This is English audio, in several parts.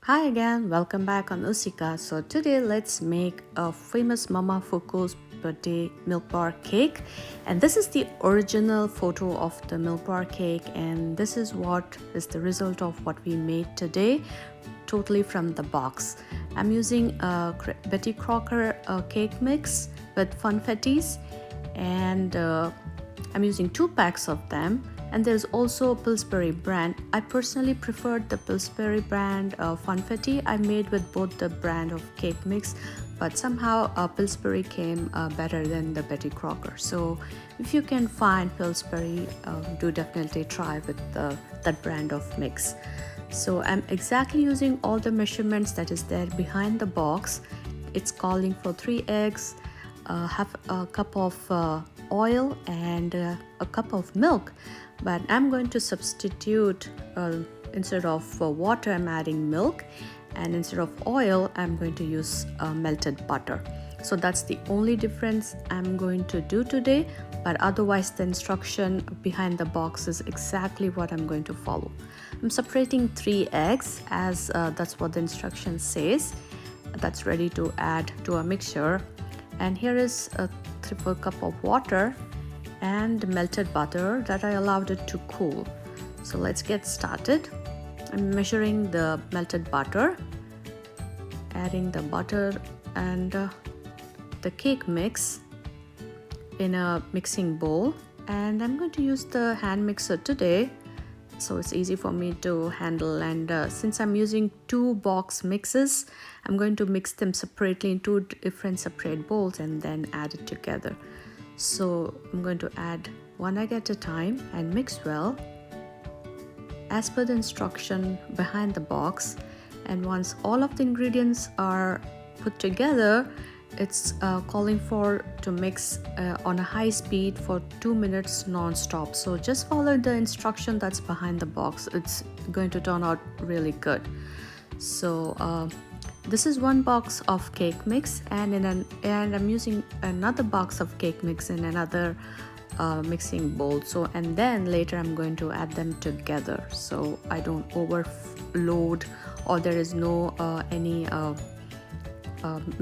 Hi again, welcome back on Usika. So today let's make a famous Mama Fuku's birthday milk bar cake, and this is the original photo of the milk bar cake, and this is what is the result of what we made today, totally from the box. I'm using a Betty Crocker cake mix with funfettis, and I'm using 2 packs of them. And there's also a Pillsbury brand. I personally preferred the Pillsbury brand funfetti. I made with both the brand of cake mix, but somehow Pillsbury came better than the Betty Crocker. So if you can find Pillsbury, do definitely try with that brand of mix. So I'm exactly using all the measurements that is there behind the box. It's calling for 3 eggs, half a cup of oil, and a cup of milk. But I'm going to substitute, instead of water I'm adding milk, and instead of oil I'm going to use melted butter. So that's the only difference I'm going to do today, but otherwise the instruction behind the box is exactly what I'm going to follow. I'm separating 3 eggs as that's what the instruction says. That's ready to add to a mixture, and here is a 3/4 cup of water and melted butter that I allowed it to cool. So let's get started. I'm measuring the melted butter, adding the butter and the cake mix in a mixing bowl, and I'm going to use the hand mixer today so it's easy for me to handle. And since I'm using 2 box mixes, I'm going to mix them separately in 2 different separate bowls and then add it together. So I'm going to add 1 egg at a time and mix well as per the instruction behind the box. And once all of the ingredients are put together, it's calling for to mix on a high speed for 2 minutes non-stop. So just follow the instruction that's behind the box. It's going to turn out really good. So this is 1 box of cake mix, and I'm using another box of cake mix in another mixing bowl. So and then later I'm going to add them together so I don't overload or there is no any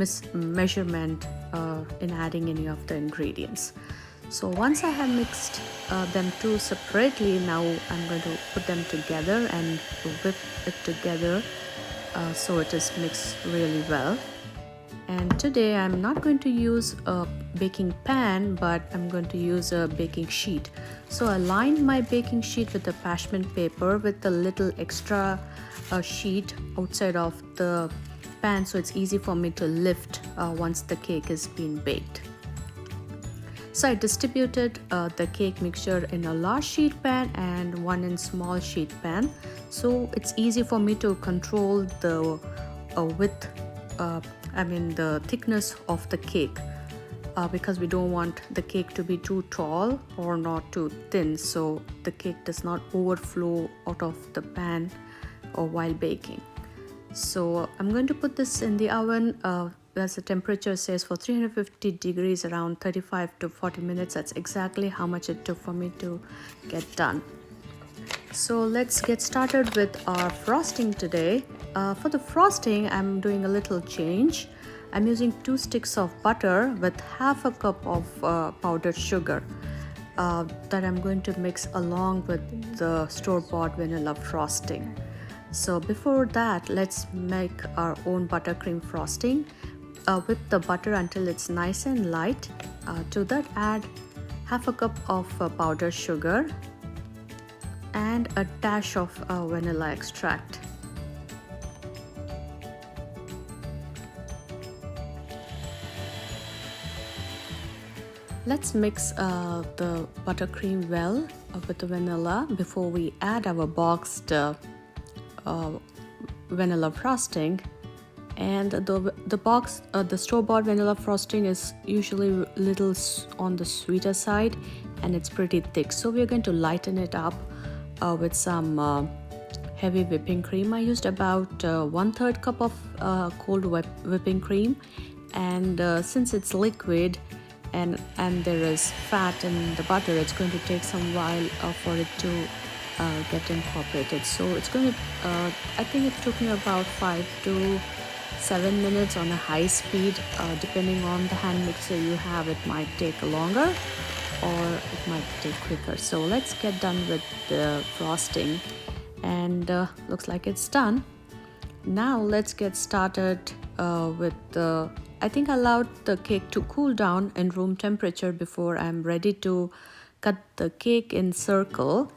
mismeasurement in adding any of the ingredients. So once I have mixed them 2 separately, now I'm going to put them together and whip it together so it is mixed really well. And today I'm not going to use a baking pan, but I'm going to use a baking sheet. So I lined my baking sheet with a parchment paper with a little extra sheet outside of the pan, so it's easy for me to lift once the cake is being baked. So I distributed the cake mixture in a large sheet pan and 1 in small sheet pan, so it's easy for me to control the width, the thickness of the cake, because we don't want the cake to be too tall or not too thin, so the cake does not overflow out of the pan or while baking. So I'm going to put this in the oven as the temperature says for 350 degrees, around 35 to 40 minutes. That's exactly how much it took for me to get done. So let's get started with our frosting today. For the frosting, I'm doing a little change. I'm using 2 sticks of butter with half a cup of powdered sugar that I'm going to mix along with the store-bought vanilla frosting. So before that, let's make our own buttercream frosting. Whip the butter until it's nice and light. To that, add half a cup of powdered sugar and a dash of vanilla extract. Let's mix the buttercream well with the vanilla before we add our boxed vanilla frosting. And the store-bought vanilla frosting is usually a little on the sweeter side, and it's pretty thick, so we're going to lighten it up with some heavy whipping cream. I used about 1/3 cup of cold whipping cream, and since it's liquid and there is fat in the butter, it's going to take some while for it to get incorporated. So it's going to, I think it took me about 5 to 7 minutes on a high speed. Depending on the hand mixer you have, it might take longer or it might take quicker. So let's get done with the frosting, and looks like it's done. Now let's get started with the, I think I allowed the cake to cool down in room temperature before I'm ready to cut the cake in circle.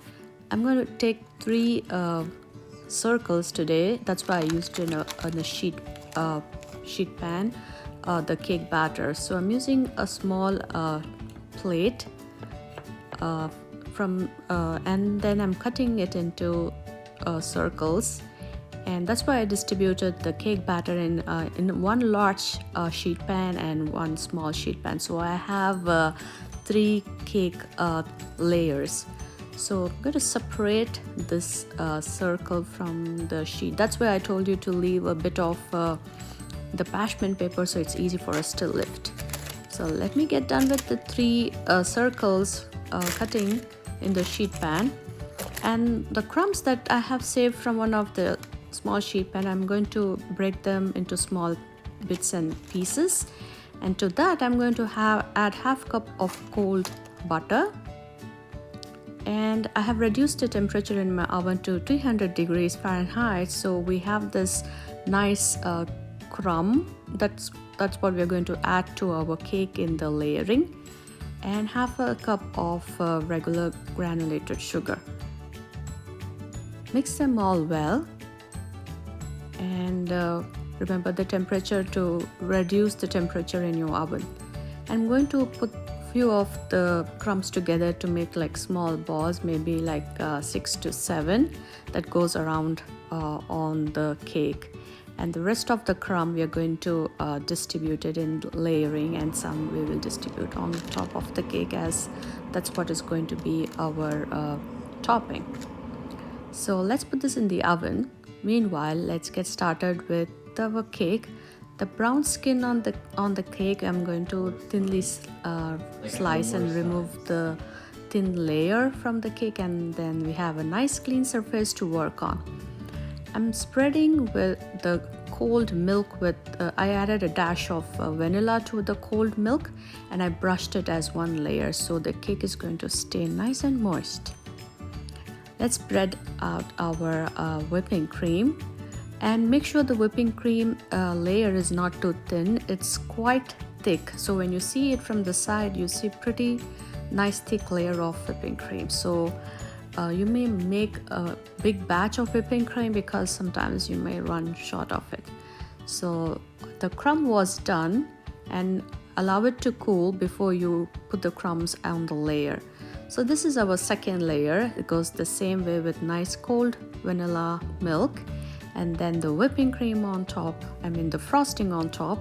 I'm going to take 3 circles today. That's why I used in a sheet pan the cake batter. So I'm using a small plate and then I'm cutting it into circles, and that's why I distributed the cake batter in one large sheet pan and one small sheet pan. So I have 3 cake layers. So I'm going to separate this circle from the sheet. That's why I told you to leave a bit of the parchment paper so it's easy for us to lift. So let me get done with the 3 circles cutting in the sheet pan. And the crumbs that I have saved from one of the small sheet pan, I'm going to break them into small bits and pieces. And to that I'm going to add half cup of cold butter. And I have reduced the temperature in my oven to 300 degrees Fahrenheit. So we have this nice crumb. That's what we're going to add to our cake in the layering. And half a cup of regular granulated sugar. Mix them all well. And remember the temperature, to reduce the temperature in your oven. I'm going to put few of the crumbs together to make like small balls, maybe like 6 to 7 that goes around on the cake. And the rest of the crumb we are going to distribute it in layering, and some we will distribute on top of the cake, as that's what is going to be our topping. So let's put this in the oven. Meanwhile, let's get started with our cake. The brown skin on the cake, I'm going to thinly slice and remove the thin layer from the cake, and then we have a nice clean surface to work on. I'm spreading with the cold milk with I added a dash of vanilla to the cold milk, and I brushed it as one layer, so the cake is going to stay nice and moist. Let's spread out our whipping cream. And make sure the whipping cream layer is not too thin. It's quite thick. So when you see it from the side, you see pretty nice thick layer of whipping cream. So you may make a big batch of whipping cream because sometimes you may run short of it. So the crumb was done, and allow it to cool before you put the crumbs on the layer. So this is our second layer. It goes the same way with nice cold vanilla milk. And then the whipping cream on top, the frosting on top.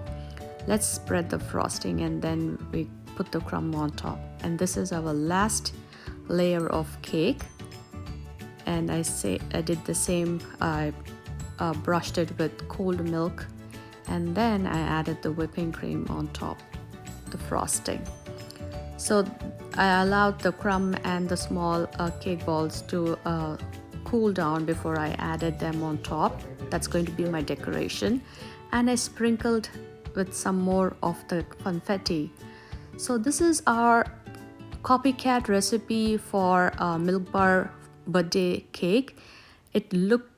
Let's spread the frosting, and then we put the crumb on top. And this is our last layer of cake. And I did the same. I brushed it with cold milk, and then I added the whipping cream on top, the frosting. So I allowed the crumb and the small cake balls to cool down before I added them on top. That's going to be my decoration. And I sprinkled with some more of the confetti. So this is our copycat recipe for Milk Bar birthday cake. It looked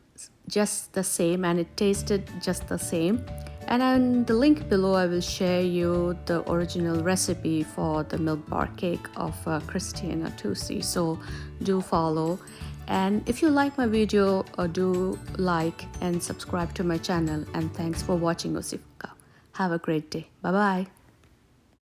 just the same and it tasted just the same. And in the link below, I will share you the original recipe for the Milk Bar cake of Christina Tosi. So do follow. And if you like my video, do like and subscribe to my channel. And thanks for watching, Osifka. Have a great day. Bye-bye.